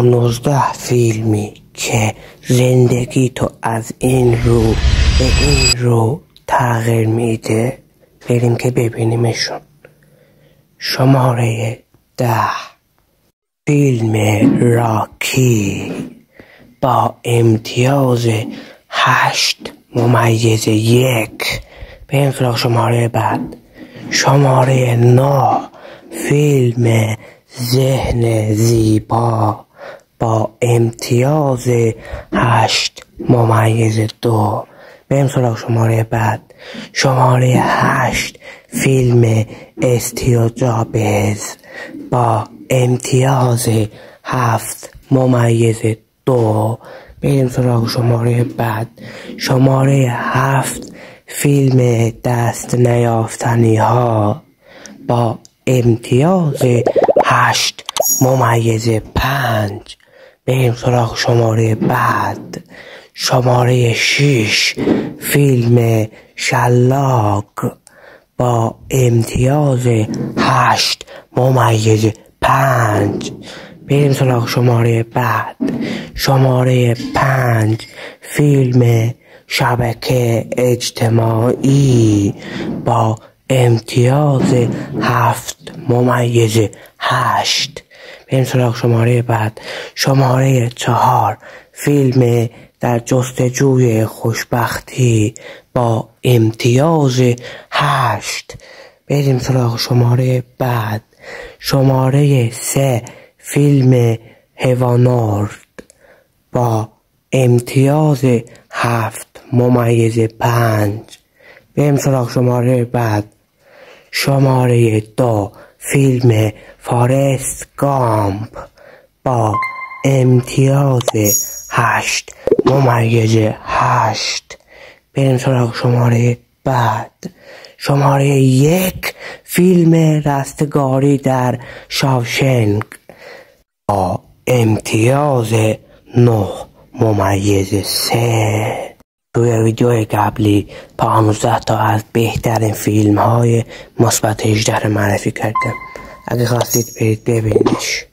19 فیلمی که زندگی تو از این رو به این رو تغییر میده، بریم که ببینیمشون. شماره 10، فیلم راکی با امتیاز 8/1. بریم سراغ شماره بعد. شماره 9، فیلم ذهن زیبا با امتیاز 8/2. بریم سراغ شماره بعد. شماره 8، فیلم استیو جابز با امتیاز 7/2. بریم سراغ شماره بعد. شماره 7، فیلم دست نیافتنی ها با امتیاز 8/5. بریم سراغ شماره بعد. شماره 6، فیلم شلاق با امتیاز 8/5. بریم سراغ شماره بعد. شماره 5، فیلم شبکه اجتماعی با امتیاز 7/8. بریم سراغ شماره بعد. شماره 4، فیلم در جستجوی خوشبختی با امتیاز 8. بریم سراغ شماره بعد. شماره 3، فیلم حیوانات با امتیاز 7/5. بریم سراغ شماره بعد. شماره 2، فیلم فارست گامپ با امتیاز 8/8. بریم سراغ شماره بعد. شماره 1، فیلم رستگاری در شاوشنگ با امتیاز 9/3. توی ویدیو قبلی 15 تا از بهترین فیلم های مثبت 18 معرفی کردم. اگه خواستید برید ببینیدش.